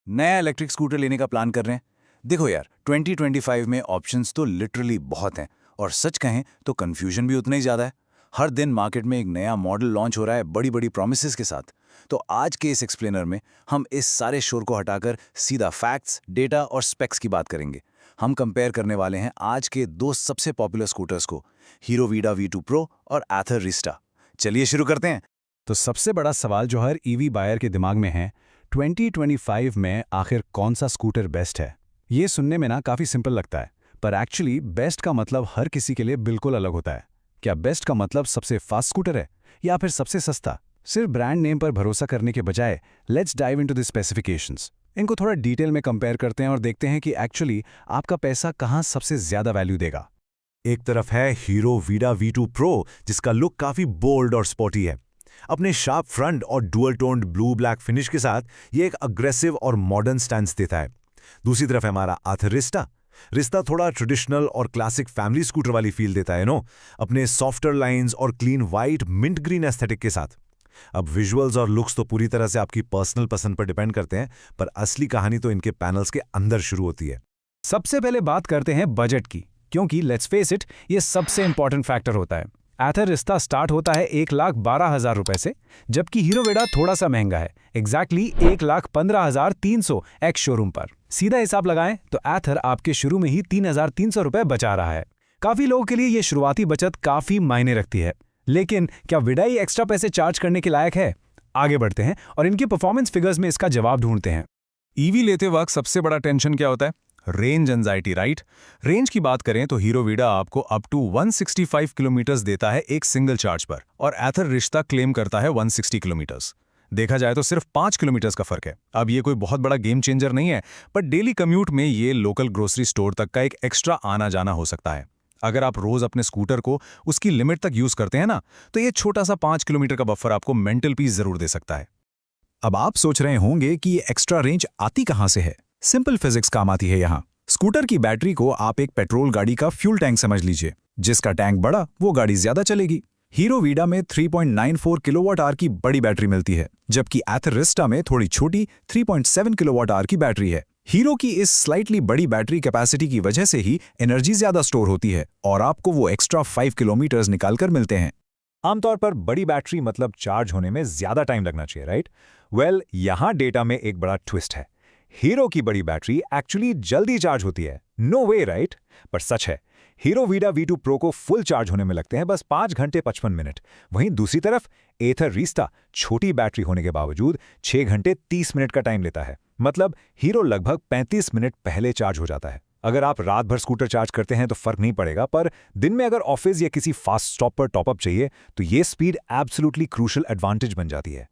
नया electric scooter लेने का प्लान कर रहे हैं? देखो यार, 2025 में ऑप्शंस तो लिटरली बहुत हैं और सच कहें तो कंफ्यूजन भी उतना ही ज़्यादा है। हर दिन मार्केट में एक नया मॉडल लॉन्च हो रहा है बड़ी बड़ी प्रॉमिसेस के साथ। तो आज के इस एक्सप्लेनर में हम इस सारे शोर को हटाकर सीधा फैक्ट्स, डेटा और स्पेक्स की बात करेंगे। हम कंपेयर करने वाले हैं आज के दो सबसे पॉपुलर स्कूटर्स को, हीरो वीडा V2 प्रो और एथर रिस्टा। चलिए शुरू करते हैं। तो सबसे बड़ा सवाल जो हर ईवी बायर के दिमाग में है, 2025 में आखिर कौन सा स्कूटर बेस्ट है। ये सुनने में ना काफ़ी सिंपल लगता है, पर एक्चुअली बेस्ट का मतलब हर किसी के लिए बिल्कुल अलग होता है। क्या बेस्ट का मतलब सबसे फास्ट स्कूटर है या फिर सबसे सस्ता? सिर्फ ब्रांड नेम पर भरोसा करने के बजाय let's dive into the specifications. इनको थोड़ा डिटेल में कंपेयर करते हैं और देखते हैं कि एक्चुअली आपका पैसा कहाँ सबसे ज़्यादा वैल्यू देगा। एक तरफ है हीरो वीडा V2 प्रो, जिसका लुक काफ़ी बोल्ड और स्पोर्टी है। अपने शार्प फ्रंट और dual toned blue black finish के साथ ये एक अग्रेसिव और मॉडर्न स्टैंस देता है। दूसरी तरफ है हमारा एथर रिस्टा। रिस्टा थोड़ा ट्रेडिशनल और क्लासिक फैमिली स्कूटर वाली फील देता है अपने सॉफ्टर लाइंस और clean white mint green aesthetic के साथ। अब विजुअल्स और लुक्स तो पूरी तरह से आपकी पर्सनल पसंद पर डिपेंड करते हैं, पर असली कहानी तो इनके पैनल्स के अंदर शुरू होती है। सबसे पहले बात करते हैं बजट की, क्योंकि लेट्स फेस इट, ये सबसे इंपॉर्टेंट फैक्टर होता है। एथर रिस्टा स्टार्ट होता है 1,12,000 रुपए से, जबकि हीरो वीडा थोड़ा सा महंगा है, एग्जैक्टली 1,15,300 एक्स शोरूम पर। सीधा हिसाब लगाएं तो एथर आपके शुरू में ही 3,300 रुपए बचा रहा है। काफी लोगों के लिए ये शुरुआती बचत काफी मायने रखती है, लेकिन क्या वीडा ही एक्स्ट्रा पैसे चार्ज करने के लायक है? आगे बढ़ते हैं और इनके परफॉर्मेंस फिगर्स में इसका जवाब ढूंढते हैं। ईवी लेते वक्त सबसे बड़ा टेंशन क्या होता है? Range anxiety, right? रेंज की बात करें तो हीरो वीडा आपको अप टू 165 किलोमीटर्स देता है एक सिंगल चार्ज पर, और एथर रिश्ता क्लेम करता है 160 किलोमीटर्स। देखा जाए तो सिर्फ 5 किलोमीटर्स का फर्क है। अब ये कोई बहुत बड़ा गेम चेंजर नहीं है, पर डेली कम्यूट में ये लोकल ग्रोसरी स्टोर तक का एक एक्स्ट्रा आना जाना हो सकता है। अगर आप रोज अपने स्कूटर को उसकी लिमिट तक यूज करते हैं ना, तो ये छोटा सा 5 किलोमीटर का बफर आपको मेंटल पीस जरूर दे सकता है। अब आप सोच रहे होंगे कि ये एक्स्ट्रा रेंज आती कहां से है। सिंपल फिजिक्स काम आती है यहाँ। स्कूटर की बैटरी को आप एक पेट्रोल गाड़ी का फ्यूल टैंक समझ लीजिए। जिसका टैंक बड़ा, वो गाड़ी ज्यादा चलेगी। हीरो वीडा में 3.94 किलोवाट आवर की बड़ी बैटरी मिलती है, जबकि एथर रिस्टा में थोड़ी छोटी 3.7 किलोवाट आवर की बैटरी है। हीरो की इस स्लाइटली बड़ी बैटरी कैपेसिटी की वजह से ही एनर्जी ज्यादा स्टोर होती है और आपको वो एक्स्ट्रा 5 किलोमीटर्स निकालकर मिलते हैं। आमतौर पर बड़ी बैटरी मतलब चार्ज होने में ज्यादा टाइम लगना चाहिए, राइट? वेल, यहाँ डेटा में एक बड़ा ट्विस्ट है। हीरो की बड़ी बैटरी एक्चुअली जल्दी चार्ज होती है। नो वे, राइट? पर सच है, हीरो वीडा V2 प्रो को फुल चार्ज होने में लगते हैं बस 5 घंटे 55 मिनट। वहीं दूसरी तरफ एथर रिस्टा छोटी बैटरी होने के बावजूद 6 घंटे 30 मिनट का टाइम लेता है। मतलब हीरो लगभग 35 मिनट पहले चार्ज हो जाता है। अगर आप रात भर स्कूटर चार्ज करते हैं तो फर्क नहीं पड़ेगा, पर दिन में अगर ऑफिस या किसी फास्ट स्टॉप पर टॉपअप चाहिए तो ये स्पीड एब्सोल्युटली क्रूशियल एडवांटेज बन जाती है।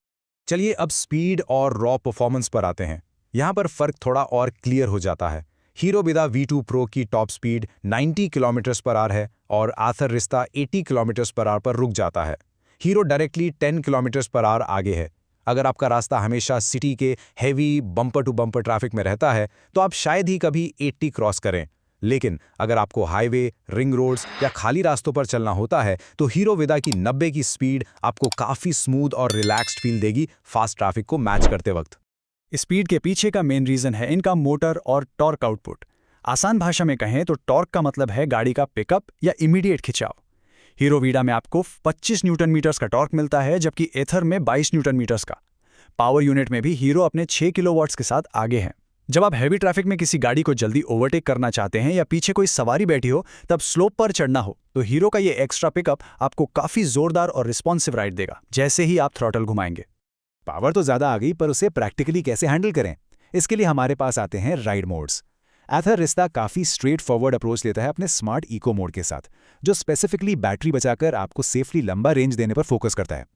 चलिए अब स्पीड और रॉ परफॉर्मेंस पर आते हैं। यहाँ पर फर्क थोड़ा और क्लियर हो जाता है। हीरो वीडा V2 प्रो की top speed 90 kilometres per hour है और Ather Rizta 80 kilometres per hour पर रुक जाता है। Hero directly 10 kilometres per hour आगे है। अगर आपका रास्ता हमेशा सिटी के heavy bumper to bumper traffic में रहता है तो आप शायद ही कभी 80 क्रॉस करें, लेकिन अगर आपको हाईवे, रिंग रोड्स या खाली रास्तों पर चलना होता है तो हीरो वीडा की 90 की स्पीड आपको काफ़ी स्मूथ और रिलैक्स्ड फील देगी फास्ट ट्रैफिक को मैच करते वक्त। स्पीड के पीछे का मेन रीजन है इनका मोटर और टॉर्क आउटपुट। आसान भाषा में कहें तो टॉर्क का मतलब है गाड़ी का पिकअप या इमीडिएट खिंचाव। हीरो वीडा में आपको 25 न्यूटन मीटर्स का टॉर्क मिलता है, जबकि एथर में 22 न्यूटन मीटर्स का। पावर यूनिट में भी हीरो अपने 6 किलोवाट्स के साथ आगे है। जब आप हैवी ट्रैफिक में किसी गाड़ी को जल्दी ओवरटेक करना चाहते हैं या पीछे कोई सवारी बैठी हो, तब स्लोप पर चढ़ना हो, तो हीरो का ये एक्स्ट्रा पिकअप आपको काफी जोरदार और रिस्पॉन्सिव राइड देगा जैसे ही आप थ्रॉटल घुमाएंगे। पावर तो ज्यादा आ गई, पर उसे प्रैक्टिकली कैसे हैंडल करें, इसके लिए हमारे पास आते हैं राइड मोड्स। एथर रिस्टा काफी स्ट्रेट फॉरवर्ड अप्रोच लेता है अपने स्मार्ट इको मोड के साथ, जो स्पेसिफिकली बैटरी बचाकर आपको सेफली लंबा रेंज देने पर फोकस करता है।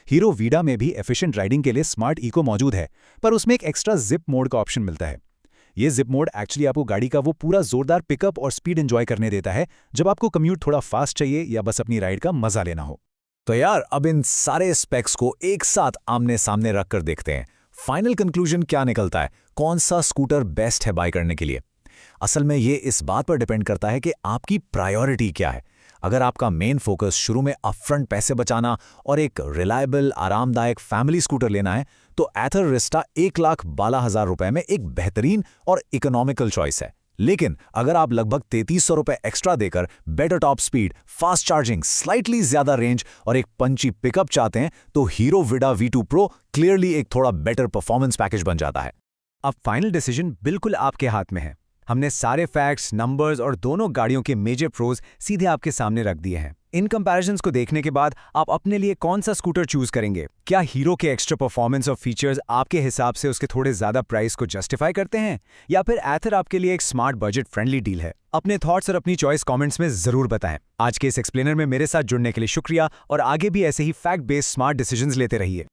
हीरो वीडा में भी एफिशिएंट राइडिंग के लिए स्मार्ट इको मौजूद है, पर उसमें एक एक्स्ट्रा जिप मोड का ऑप्शन मिलता है। ये जिप मोड एक्चुअली आपको गाड़ी का वो पूरा जोरदार पिकअप और स्पीड एंजॉय करने देता है जब आपको कम्यूट थोड़ा फास्ट चाहिए या बस अपनी राइड का मजा लेना हो। तो यार, अब इन सारे स्पेक्स को एक साथ आमने सामने रखकर देखते हैं फाइनल कंक्लूजन क्या निकलता है, कौन सा स्कूटर बेस्ट है बाय करने के लिए। असल में ये इस बात पर डिपेंड करता है कि आपकी प्रायोरिटी क्या है। अगर आपका मेन फोकस शुरू में अपफ्रंट पैसे बचाना और एक रिलायबल, आरामदायक फैमिली स्कूटर लेना है, तो एथर रिस्टा 1,12,000 रुपए में एक बेहतरीन और इकोनॉमिकल चॉइस है। लेकिन अगर आप लगभग 3300 रुपए एक्स्ट्रा देकर better top speed, fast charging, slightly ज्यादा रेंज और एक पंची पिकअप चाहते हैं तो हीरो विडा V2 Pro क्लियरली एक थोड़ा बेटर परफॉर्मेंस पैकेज बन जाता है। अब फाइनल डिसीजन बिल्कुल आपके हाथ में है। हमने सारे फैक्ट्स, नंबर्स और दोनों गाड़ियों के मेजर प्रोज सीधे आपके सामने रख दिए हैं। इन कंपैरिजंस को देखने के बाद आप अपने लिए कौन सा स्कूटर चूज करेंगे? क्या हीरो के एक्स्ट्रा परफॉर्मेंस और फीचर्स आपके हिसाब से उसके थोड़े ज्यादा प्राइस को जस्टिफाई करते हैं, या फिर एथर आपके लिए एक स्मार्ट बजट फ्रेंडली डील है? अपने थॉट्स और अपनी चॉइस कमेंट्स में जरूर बताएं। आज के इस एक्सप्लेनर में मेरे साथ जुड़ने के लिए शुक्रिया और आगे भी ऐसे ही फैक्ट बेस्ड स्मार्ट डिसीजंस लेते रहिए।